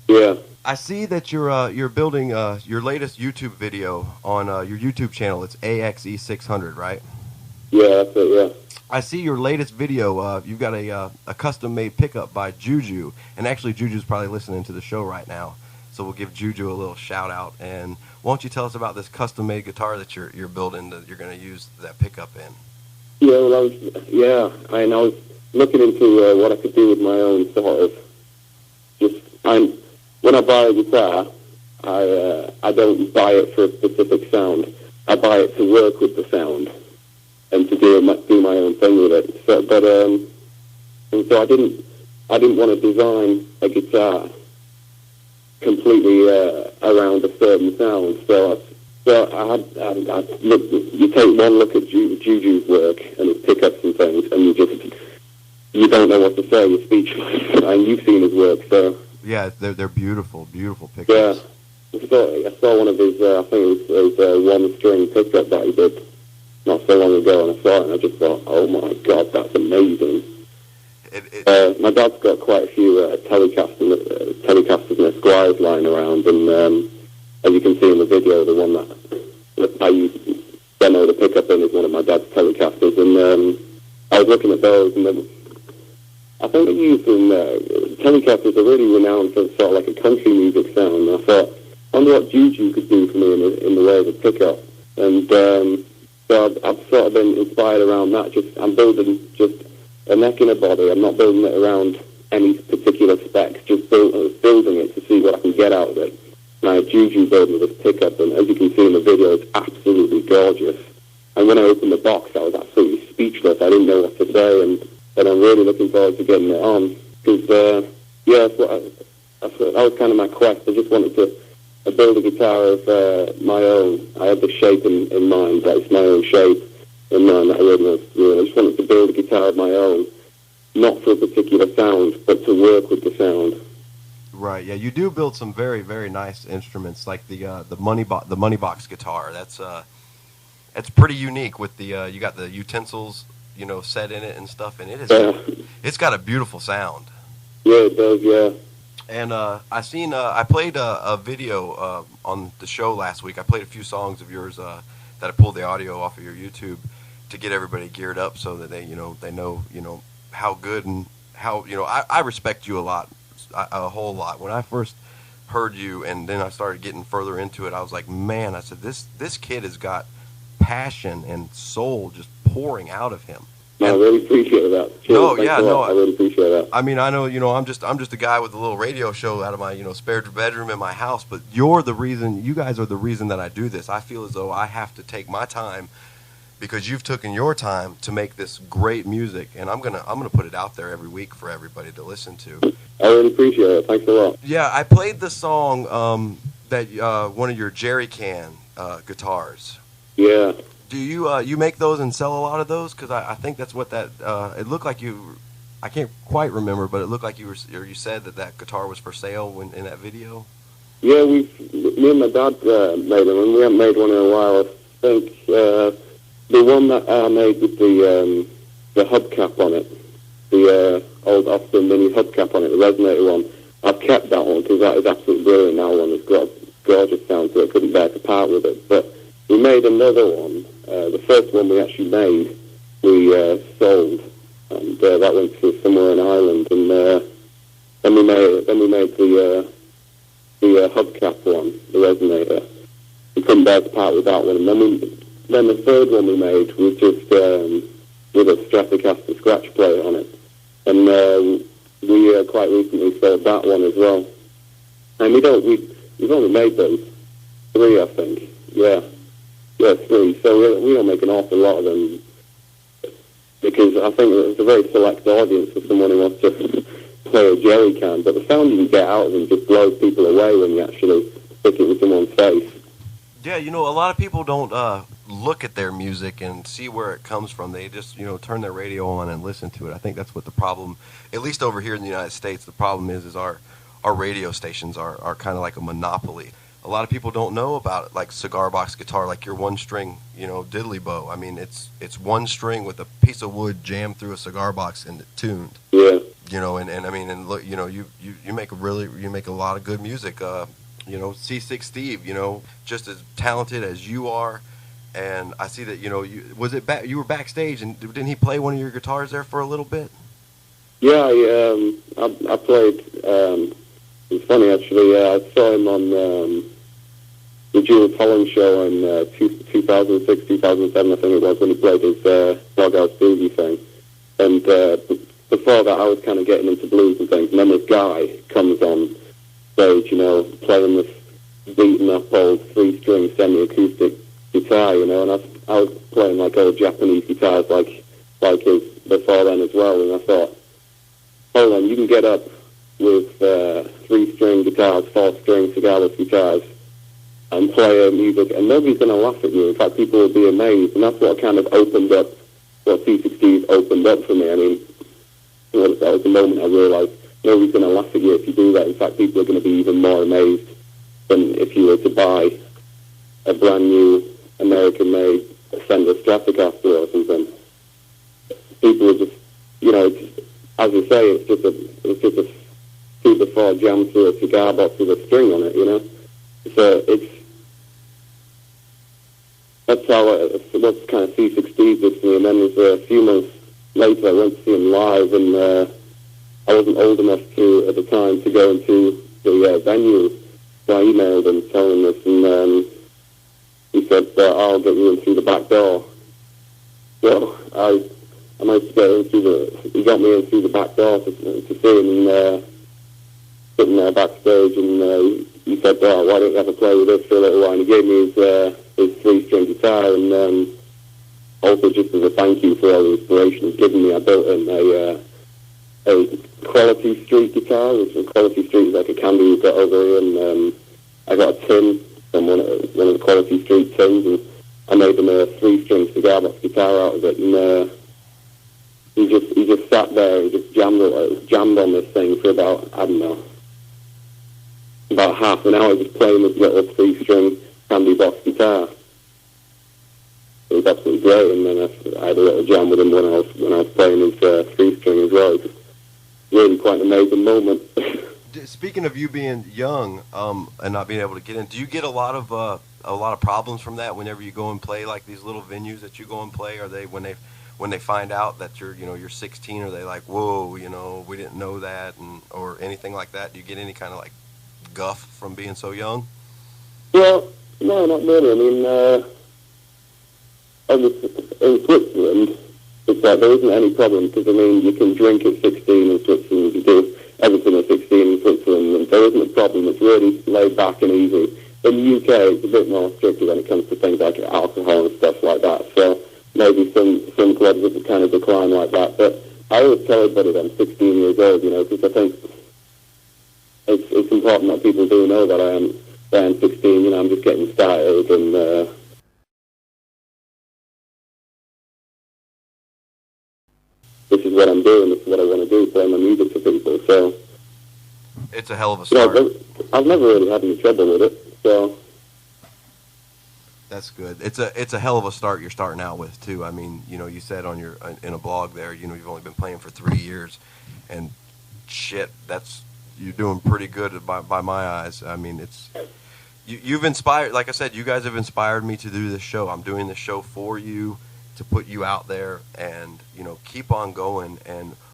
Yeah, I see that you're building your latest YouTube video on your YouTube channel. It's AXE600, right? yeah, that's it, yeah. I see your latest video. You've got a custom made pickup by Juju, and actually Juju's probably listening to the show right now. So we'll give Juju a little shout out. And why don't you tell us about this custom made guitar that you're building that you're going to use that pickup in? Yeah, well, I was looking into what I could do with my own sort of, when I buy a guitar, I don't buy it for a specific sound. I buy it to work with the sound and to do my own thing with it. So, and so I didn't want to design a guitar completely around a certain sound. You take one look at Juju's work and his pickups and things, and you don't know what to say. You're speechless. And you've seen his work, so Yeah, they're beautiful, beautiful yeah. pickups. I saw one of his, I think it was one-string pickup that he did not so long ago, and I saw it and I just thought, oh my God, that's amazing. My dad's got quite a few Telecasters and Esquires lying around, and as you can see in the video, the one that I demo the pickup in is one of my dad's Telecasters, and I was looking at those, and I think they're used in Telecasters are really renowned for sort of like a country music sound. And I thought, I wonder what Juju could do for me in the way of a pickup, and so I've sort of been inspired around that. I'm building just a neck and a body. I'm not building it around any particular specs, just building it to see what I can get out of it. And I had Juju building this pickup, and as you can see in the video, it's absolutely gorgeous. And when I opened the box, I was absolutely speechless. I didn't know what to say, and I'm really looking forward to getting it on. Because, yeah, that was kind of my quest. I just wanted to build a guitar of my own. I had the shape in mind, that it's my own shape in mind that I really I just wanted to build a guitar of my own, not for a particular sound, but to work with the sound. Right. Yeah, you do build some very, very nice instruments, like the money box guitar. That's pretty unique with the you got the utensils, set in it and stuff, and it's got a beautiful sound. Yeah, it does. Yeah. And I played a video on the show last week. I played a few songs of yours that I pulled the audio off of your YouTube to get everybody geared up so that they know how good and how I respect you a whole lot. When I first heard you and then I started getting further into it, I was like, man, I said this kid has got passion and soul just pouring out of him. I really appreciate that. Cheers, I really appreciate that. I mean, I know, I'm just a guy with a little radio show out of my, spare bedroom in my house, but you guys are the reason that I do this. I feel as though I have to take my time because you've taken your time to make this great music, and I'm gonna put it out there every week for everybody to listen to. I really appreciate it. Thanks a lot. Yeah, I played the song that one of your jerry can guitars. Yeah. Do you make those and sell a lot of those? Because I think that's what that it looked like you. I can't quite remember, but it looked like you said that guitar was for sale in that video. Yeah, me and my dad made them, and we haven't made one in a while. I think the one that I made with the hubcap on it, the old Austin Mini hubcap on it, the resonator one. I've kept that one because that is absolutely brilliant. That one has got a gorgeous sound to it. Couldn't bear to part with it, but we made another one. The first one we actually made, we sold, and that went to somewhere in Ireland. And then we made the hubcap one, the resonator. We couldn't bear to part with that one. And then the third one we made was just with a Stratocaster scratch player on it, and we quite recently sold that one as well. And we've only made those 3, I think. Yeah. Yeah, 3. So we don't make an awful lot of them because I think it's a very select audience for someone who wants to play a jerry can. But the sound you can get out of them just blows people away when you actually stick it with someone's face. Yeah, a lot of people don't look at their music and see where it comes from. They just, turn their radio on and listen to it. I think that's what the problem, at least over here in the United States, the problem is our radio stations are kind of like a monopoly. A lot of people don't know about it, like cigar box guitar, like your one string, diddly bow. I mean, it's one string with a piece of wood jammed through a cigar box and tuned. Yeah. And I mean, and look, you make a lot of good music. C6 Steve, just as talented as you are. And I see that, you were backstage, and didn't he play one of your guitars there for a little bit? Yeah, I played. It's funny actually. I saw him on the Jules Holland show in 2006, 2007, I think it was, when he played his Doghouse Boogie thing. And before that, I was kind of getting into blues and things. And then this guy comes on stage, playing this beaten up old 3-string semi-acoustic guitar, and I was playing like old Japanese guitars like his before then as well. And I thought, hold on, you can get up with 3-string guitars, 4-string cigarless guitars, and play music, and nobody's going to laugh at you. In fact, people will be amazed, and that's what kind of opened up, what C60 opened up for me. I mean, that was the moment I realised nobody's going to laugh at you if you do that. In fact, people are going to be even more amazed than if you were to buy a brand new American-made Fender Stratocaster or something. People are just, as you say, it's just a 2x4 jam through a cigar box with a string on it, So that's how what's kind of C60 did for me. And then a few months later, I went to see him live, and I wasn't old enough at the time to go into the venue. So I emailed him telling this, and he said, I'll get you in through the back door. So I managed to get in he got me in through the back door to see him, and sitting there backstage, and he said, why don't you have a play with us for a little while? And he gave me his 3-string guitar, and also just as a thank you for all the inspiration he's given me, I built him a Quality Street guitar, which is Quality Street is like a candy you've got over here, and I got a tin from one of the Quality Street tins, and I made him a 3-string cigar box guitar out of it, and he just sat there and just jammed on this thing for about, I don't know, about half an hour, just playing this little 3-string candy box guitar. It was absolutely great, and then I had a little jam with him when I was playing his 3-string as well. It was really quite an amazing moment. Speaking of you being young and not being able to get in, do you get a lot of problems from that whenever you go and play like these little venues that you go and play? Are they when they find out that you're 16, are they like, whoa, we didn't know that, or anything like that? Do you get any kind of like guff from being so young? Well, no, not really. I mean, in Switzerland, it's like there isn't any problem, because I mean, you can drink at 16 in Switzerland, you do everything at 16 in Switzerland, and there isn't a problem. It's really laid back and easy. In the UK, it's a bit more stricter when it comes to things like alcohol and stuff like that. So maybe some clubs would kind of decline like that. But I always tell everybody that I'm 16 years old, because I think it's important that people do know that I am 16. I'm just getting started, and this is what I'm doing. This is what I want to do, play my music for people. So it's a hell of a start. I've never really had any trouble with it. So that's good. It's a hell of a start you're starting out with too. I mean, you said in a blog there, you've only been playing for 3 years, and shit, you're doing pretty good by my eyes. I mean, you've inspired. Like I said, you guys have inspired me to do this show. I'm doing this show for you, to put you out there, and keep on going. And